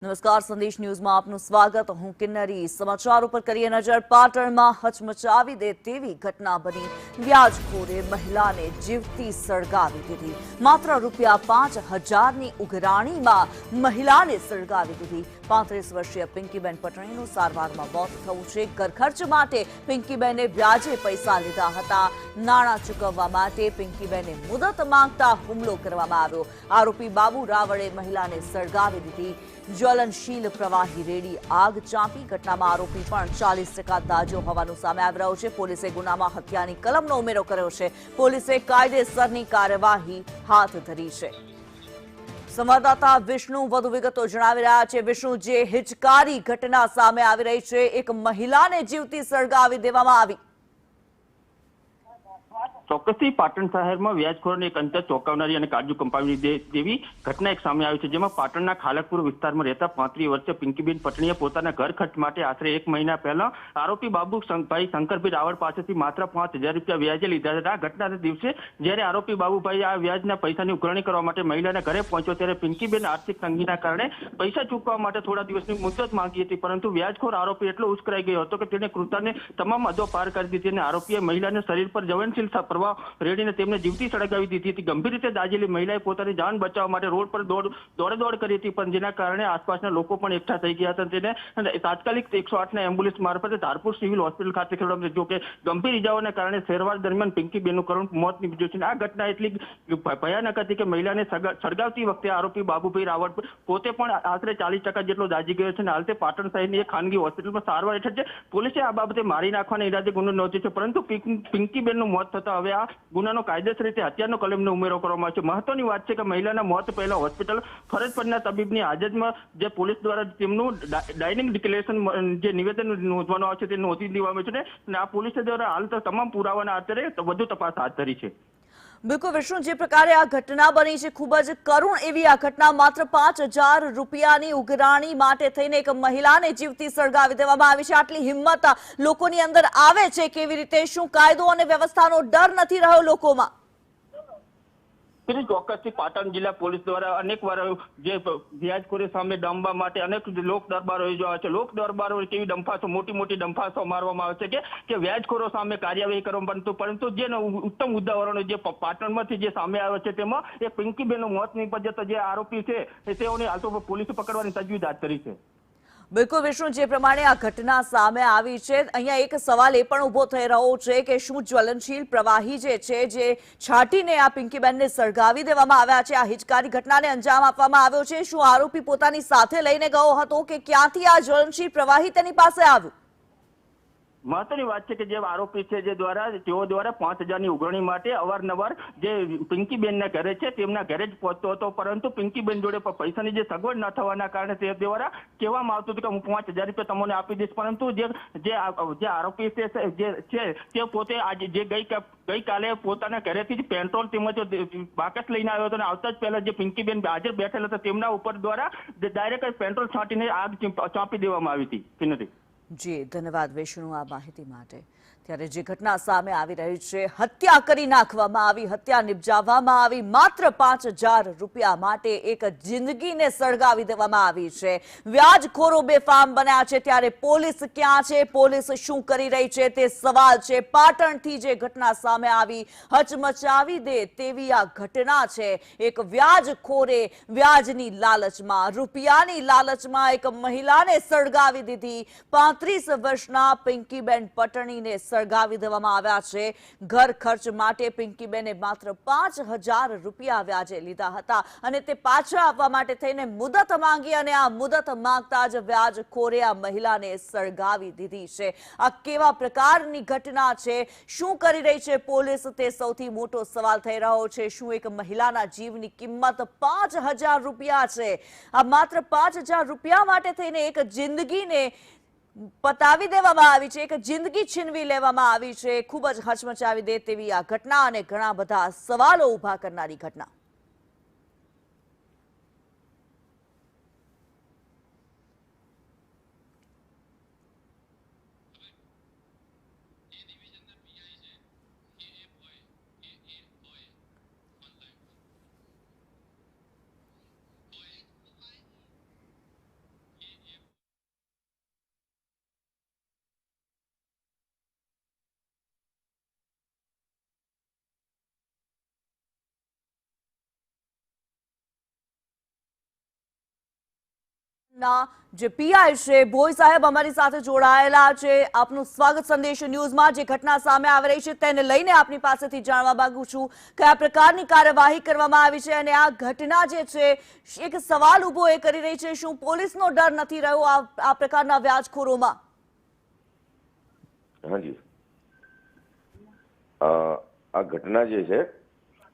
નમસ્કાર, સંદેશ ન્યૂઝમાં આપનું સ્વાગત. હું કિન્નરી. સમાચારો પર કરીએ નજર. પાટણમાં હચમચાવી દે તેવી ઘટના બની. વ્યાજખોરે મહિલાને જીવતી સળગાવી દીધી. માત્ર ₹5,000ની ઉઘરાણીમાં મહિલાને સળગાવી દીધી. 35 વર્ષીય પિંકીબેન પટણીનું સારવારમાં મોત થયું છે. ઘરખર્ચ માટે પિંકીબેને વ્યાજે પૈસા લીધા હતા. નાણાં ચૂકવવા માટે પિંકીબેને મુદત માંગતા હુમલો કરવામાં આવ્યો. આરોપી બાબુ રાવળે મહિલાને સળગાવી દીધી. જ્વલનશીલ પ્રવાહી રેડી આગ ચાંપી. ઘટનામાં આરોપી પણ 40% દાઝ્યો હોવાનું સામે આવી રહ્યું છે. પોલીસે ગુનામાં હત્યાની કલમનો ઉમેરો કર્યો છે. પોલીસે કાયદેસરની કાર્યવાહી હાથ ધરી છે. સંવાદદાતા વિષ્ણુ વધુ વિગતો જણાવી રહ્યા છે. વિષ્ણુ, જે હિચકારી ઘટના સામે આવી રહી છે, એક મહિલાને જીવતી સળગાવી દેવામાં આવી. ચોક્કસથી પાટણ શહેરમાં વ્યાજખોરોને એક અંતર ચોંકાવનારી અને કાળજી કંપાવી દેવી ઘટના એક સામે આવી છે, જેમાં પાટણના ખાલકપુર વિસ્તારમાં રહેતા 35 વર્ષીય પિંકીબેન પટણીએ પોતાના ઘર ખર્ચ માટે આશરે 1 મહિના પહેલા આરોપી બાબુભાઈ શંકરભાઈ રાવળ પાસેથી માત્ર ₹5,000 વ્યાજે લીધા હતા. આ ઘટનાના દિવસે જ્યારે આરોપી બાબુભાઈ આ વ્યાજના પૈસાની ઉઘરાણી કરવા માટે મહિલાના ઘરે પહોંચ્યો, ત્યારે પિંકીબેન આર્થિક તંગીના કારણે પૈસા ચૂકવવા માટે થોડા દિવસની મુદત માંગી હતી, પરંતુ વ્યાજખોર આરોપી એટલો ઉશ્કેરાઈ ગયો હતો કે તેણે કૃત્યને તમામ હદો પાર કરી દીધી અને આરોપીએ મહિલાને શરીર પર જ્વલનશીલ રેડીને તેમને જીવતી સળગાવી દીધી હતી. ગંભીર રીતે દાઝેલી મહિલાએ પોતાની જાન બચાવવા માટે રોડ પર દોડ કરી હતી, પણ જેના કારણે આસપાસના લોકો પણ એકઠા થઈ ગયા હતા. તેને તાત્કાલિક 108ના એમ્બ્યુલન્સ મારફતે ધારપુર સિવિલ હોસ્પિટલ ખાતે ખસેડવામાં, જો કે ગંભીર ઇજાઓના કારણે સારવાર દરમિયાન પિંકીબેનનું કરુણ મોત નીપજ્યું છે. આ ઘટના એટલી ભયાનક હતી કે મહિલાને સળગાવતી વખતે આરોપી બાબુભાઈ રાવળ પોતે પણ આશરે 40% જેટલો દાઝી ગયો છે અને હાલ તે પાટણ શહેરની એક ખાનગી હોસ્પિટલમાં સારવાર હેઠળ છે. પોલીસે આ બાબતે મારી નાખવાના ઈરાદે ગુનો નોંધ્યો છે, પરંતુ પિંકીબેનનું મોત થતા હવે આ ગુનાનો કાયદેસર રીતે હત્યાનો કલમનો ઉમેરો કરવામાં આવ્યો છે. મહત્વની વાત છે કે મહિલાના મોત પહેલા હોસ્પિટલ ફરજ પરના તબીબની હાજરીમાં જે પોલીસ દ્વારા તેમનું ડાયનિંગ ડિક્લેરેશન જે નિવેદન નોંધવાનું આવે છે તે નોંધી દેવામાં આવ્યું છે અને આ પોલીસ દ્વારા હાલ તો તમામ પુરાવાના આધારે વધુ તપાસ હાથ ધરી છે. બિલકુલ વિષ્ણુ, જે પ્રકારે આ ઘટના બની છે, ખૂબ જ કરુણ એવી આ ઘટના. માત્ર ₹5,000ની ઉઘરાણી માટે થઈને એક મહિલાને જીવતી સળગાવી દેવામાં આવી છે. આટલી હિંમત લોકોની અંદર આવે છે કેવી રીતે? શું કાયદો અને વ્યવસ્થાનો ડર નથી રહ્યો લોકોમાં? ચોક્કસથી પાટણ જિલ્લા પોલીસ દ્વારા અનેક વાર જે વ્યાજખોરી સામે ડામવા માટે અનેક લોક દરબારો યોજાયા છે. લોક દરબારો કેવી ડંફાસો, મોટી ડંફાસો મારવામાં આવે છે કે વ્યાજખોરો સામે કાર્યવાહી કરવામાં, પરંતુ જે ઉત્તમ ઉદાહરણો જે પાટણમાંથી જે સામે આવે છે તેમાં એ પિંકીબેનનું મોત નીપજ્યું, જે આરોપી છે તેઓને હાલ તો પોલીસે પકડવાની તજવીજ હાથ ધરી છે. બિલકુલ વિષ્ણુ, જે પ્રમાણે આ ઘટના સામે આવી છે, અહીંયા એક સવાલ એ પણ ઉભો થઈ રહ્યો છે કે શું જ્વલનશીલ પ્રવાહી જે છે, જે છાંટીને આ પિંકીબેનને સળગાવી દેવામાં આવ્યા છે, આ હિચકારી ઘટનાને અંજામ આપવામાં આવ્યો છે? શું આરોપી પોતાની સાથે લઈને ગયો હતો કે ક્યાંથી આ જ્વલનશીલ પ્રવાહી તેની પાસે આવ્યું? મહત્વની વાત છે કે જે આરોપી છે તેઓ દ્વારા 5,000ની ઉઘરાણી માટે અવારનવાર જે પિંકીબેનના ઘરે છે તેમના ઘરે જ પહોંચતો હતો, પરંતુ પિંકીબેન જોડે પૈસાની જે સગવડ ન થવાના કારણે તે દ્વારા કહેવામાં આવતું હતું કે હું ₹5,000 તમને આપી દઈશ, પરંતુ જે આરોપી છે તે પોતે આજે જે ગઈકાલે પોતાના ઘરેથી જ પેટ્રોલ તેમજ બાકસ લઈને આવ્યો હતો અને આવતા જ પહેલા જે પિંકીબેન હાજર બેઠેલા હતા તેમના ઉપર દ્વારા ડાયરેક્ટ પેટ્રોલ છાંટીને આગ ચાંપી દેવામાં આવી હતી. જી ધન્યવાદ વિષ્ણુ આ માહિતી માટે. ત્યારે જે ઘટના સામે આવી રહી છે, હત્યા કરી નાખવામાં આવી, હત્યા નિપજાવવામાં આવી, માત્ર ₹5,000 માટે એક જિંદગીને સળગાવી દેવામાં આવી છે. વ્યાજખોરો બેફામ બન્યા છે, ત્યારે પોલીસ ક્યાં છે? પોલીસ શું કરી રહી છે તે સવાલ છે. પાટણથી જે ઘટના સામે આવી, હચમચાવી દે તેવી આ ઘટના છે. એક વ્યાજખોરે વ્યાજની લાલચમાં, રૂપિયાની લાલચમાં એક મહિલાને સળગાવી દીધી. 35 વર્ષના પિંકીબેન પટણીને સળગાવી દેવામાં આવ્યા છે. ઘર ખર્ચ માટે પિંકીબેને માત્ર ₹5,000 વ્યાજે લીધા હતા અને તે પાછા આપવા માટે થઈને મુદત માંગી અને આ મુદત માંગતા જ વ્યાજખોરે આ મહિલાને સળગાવી દીધી છે. આ કેવા પ્રકારની ઘટના છે? શું કરી રહી છે પોલીસ? તે સૌથી મોટો સવાલ થઈ રહ્યો છે. શું એક મહિલાના જીવની કિંમત ₹5,000 છે? આ માત્ર ₹5,000 માટે થઈને એક જિંદગીને પતાવી દેવામાં આવી છે, એક જિંદગી છીનવી લેવામાં આવી છે. ખૂબ જ હચમચાવી દે તેવી આ ઘટના અને ઘણા બધા સવાલો ઉભા કરનારી ઘટના. ના જે પીઆઈ છે ભોઈ સાહેબ અમારી સાથે જોડાયેલા છે। આપનું સ્વાગત સંદેશ ન્યૂઝમાં। જે ઘટના સામે આવી રહી છે તેને લઈને આપની પાસેથી જાણવા માંગુ છું કયા પ્રકારની કાર્યવાહી કરવામાં આવી છે અને આ ઘટના જે છે એક સવાલ ઉભો એ કરી રહી છે, શું પોલીસનો ડર નથી રહ્યો આ પ્રકારના વ્યાજખોરોમાં? હાજી, આ ઘટના જે છે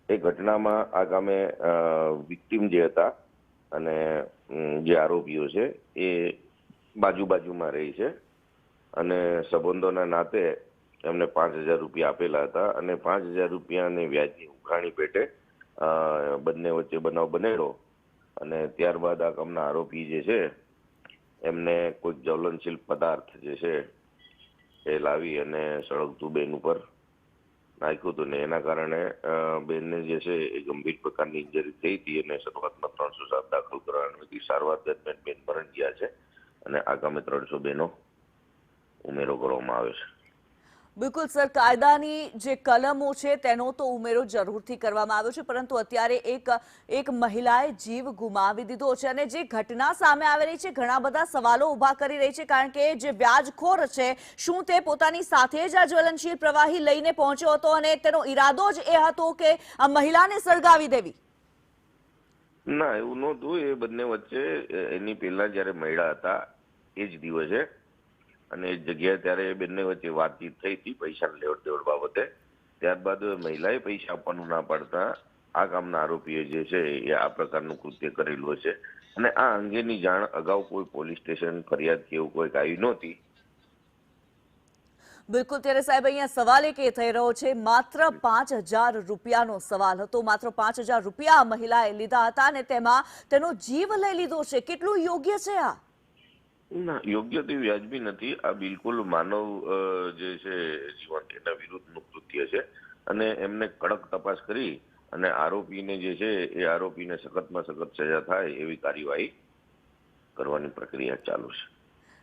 એ ઘટનામાં આ ગામે વિક્ટીમ જે હતા અને જે આરોપીઓ છે એ બાજુમાં રહી છે અને સંબંધોના નાતે એમને 5,000 રૂપિયા આપેલા હતા અને 5,000 રૂપિયાની વ્યાજની ઉઘરાણી પેટે બંને વચ્ચે બનાવ બનેલો અને ત્યારબાદ આ કામના આરોપી જે છે એમને કોઈ જ્વલનશીલ પદાર્થ જે છે એ લાવી અને સળગતું બેન ઉપર નાખ્યું હતું ને એના કારણે બેનને જે છે એ ગંભીર પ્રકારની ઇન્જરી થઈ હતી અને શરૂઆતમાં 307 દાખલ કરવાની હતી। સારવાર દરમિયાન બેન મરણ ગયા છે અને આગામી 300 બેનો ઉમેરો કરવામાં આવે છે। બિલકુલ સર, કાયદાની જે કલમો છે તેનો તો ઉમેરો જરૂરથી કરવામાં આવ્યો છે, પરંતુ અત્યારે એક મહિલાએ જીવ ગુમાવી દીધો છે અને જે ઘટના સામે આવી રહી છે ઘણા બધા સવાલો ઊભા કરી રહી છે, કારણ કે જે વ્યાજખોર છે શું તે પોતાની સાથે જ આ જ્વલનશીલ પ્રવાહી લઈને પહોંચ્યો હતો અને તેનો ઈરાદો જ એ હતો કે આ મહિલાને સળગાવી દેવી? ના, એવું નહોતું। એ બંને વચ્ચે એની પહેલા જયારે મળ્યા હતા એ જ દિવસે અને એ જગ્યાએ ત્યારે એ બંને વચ્ચે વાતચીત થઈ હતી પૈસાની લેવડ દેવડ બાબતે। ત્યારબાદ મહિલાએ પૈસા આપવાનું ના પાડતા આ કામના આરોપીએ જે છે એ આ પ્રકારનું કૃત્ય કરેલું હશે અને આ અંગેની જાણ અગાઉ કોઈ પોલીસ સ્ટેશન ફરિયાદ કે એવું કોઈ આવી નહોતી। બિલકુલ, ત્યારે સાહેબ અહીંયા સવાલ એક એ થઈ રહ્યો છે, માત્ર 5,000 રૂપિયાનો સવાલ હતો, માત્ર 5,000 રૂપિયા મહિલાએ લીધા હતા અને તેમાં તેનો જીવ લઈ લીધો છે। કેટલું યોગ્ય છે આ? ના, યોગ્ય તો વ્યાજબી નથી। આ બિલકુલ માનવ જે છે જીવન એના વિરુદ્ધનું કૃત્ય છે અને એમને કડક તપાસ કરી અને આરોપીને જે છે એ આરોપીને સખતમાં સખત સજા થાય એવી કાર્યવાહી કરવાની પ્રક્રિયા ચાલુ છે।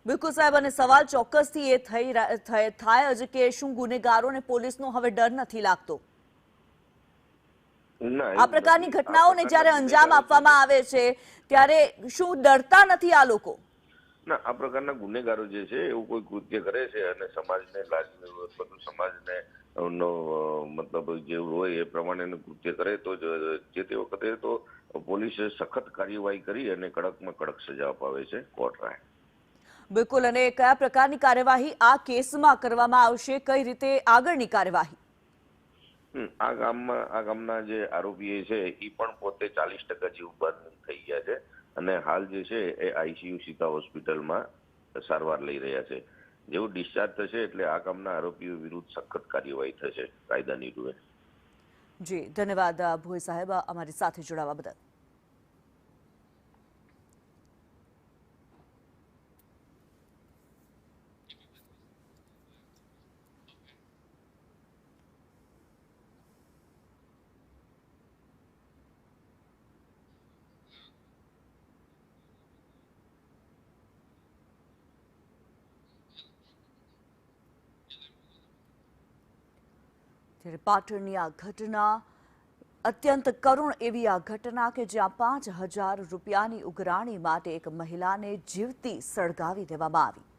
બિલકુલ સાહેબ, અને સવાલ ચોક્કસથી એ થાય જ કે શું ગુનેગારોને પોલીસનો હવે ડર નથી લાગતો? આ પ્રકારની ઘટનાઓને જ્યારે અંજામ આપવામાં આવે છે ત્યારે શું ડરતા નથી આ લોકો? ના, આ પ્રકારના ગુનેગારો જે છે એવું કોઈ કૃત્ય કરે છે અને સમાજને બધું સમાજને મતલબ જે હોય એ પ્રમાણેનું કૃત્ય કરે તો જે તે વખતે તો પોલીસે સખત કાર્યવાહી કરી અને કડકમાં કડક સજા અપાવે છે કોર્ટ રાય। બિલકુલ, અને કયા પ્રકારની કાર્યવાહી આ કેસમાં કરવામાં આવશે, કઈ રીતે આગળની કાર્યવાહી? આ ગામના જે આરોપીઓ છે એ પણ પોતે 40% જીવ બંધ થઈ ગયા છે અને હાલ જે છે એ આઈસીયુ સીતા હોસ્પિટલમાં સારવાર લઈ રહ્યા છે। જેવું ડિસ્ચાર્જ થશે એટલે આ કામના આરોપીઓ વિરુદ્ધ સખત કાર્યવાહી થશે કાયદાની રૂએ। જી ધન્યવાદ ભોઈ સાહેબ અમારી સાથે જોડાવા બદલ। ત્યારે પાટણની આ ઘટના અત્યંત કરુણ એવી આ ઘટના કે જ્યાં 5,000 રૂપિયાની ઉઘરાણી માટે એક મહિલાને જીવતી સળગાવી દેવામાં આવી।